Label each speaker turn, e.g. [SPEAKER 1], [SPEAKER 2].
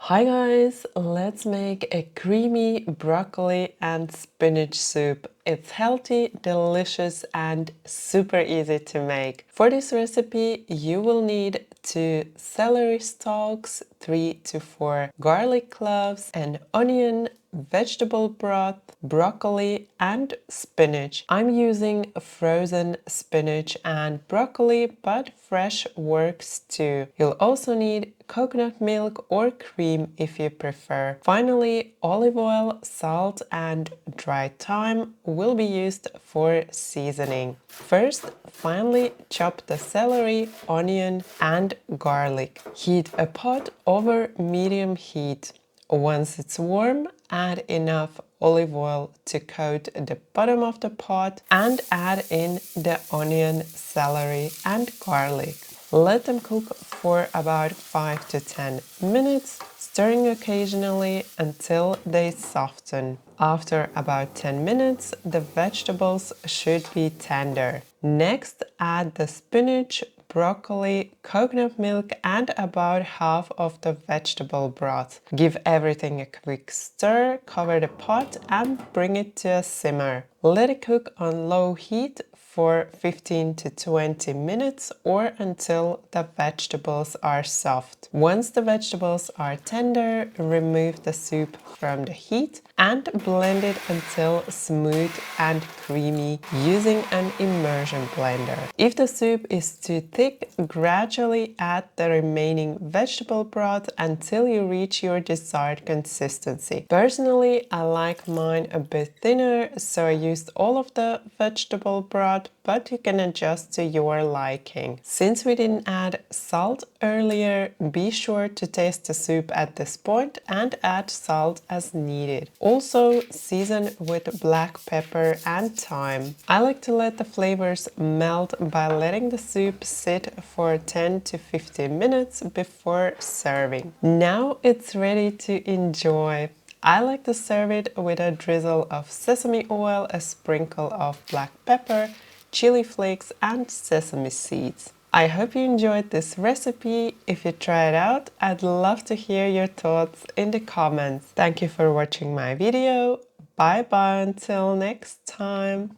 [SPEAKER 1] Hi guys, let's make a creamy broccoli and spinach soup. It's healthy, delicious and super easy to make. For this recipe you will need 2 celery stalks, 3 to 4 garlic cloves, an onion, vegetable broth, broccoli and spinach. I'm using frozen spinach and broccoli, but fresh works too. You'll also need coconut milk or cream if you prefer. Finally, olive oil, salt and dried thyme will be used for seasoning. First, finely chop the celery, onion and garlic. Heat a pot over medium heat. Once it's warm, add enough olive oil to coat the bottom of the pot and add in the onion, celery and garlic. Let them cook for about 5 to 10 minutes, stirring occasionally until they soften. After about 10 minutes, the vegetables should be tender. Next, add the spinach, broccoli, coconut milk and about half of the vegetable broth. Give everything a quick stir, cover the pot and bring it to a simmer. Let it cook on low heat for 15 to 20 minutes or until the vegetables are soft. Once the vegetables are tender, remove the soup from the heat and blend it until smooth and creamy using an immersion blender. If the soup is too thick, gradually add the remaining vegetable broth until you reach your desired consistency. Personally, I like mine a bit thinner, so I used all of the vegetable broth, but you can adjust to your liking. Since we didn't add salt earlier, be sure to taste the soup at this point and add salt as needed. Also, season with black pepper and thyme. I like to let the flavors melt by letting the soup sit for 10 to 15 minutes before serving. Now it's ready to enjoy. I like to serve it with a drizzle of sesame oil, a sprinkle of black pepper, chili flakes and sesame seeds. I hope you enjoyed this recipe. If you try it out, I'd love to hear your thoughts in the comments. Thank you for watching my video. Bye bye until next time.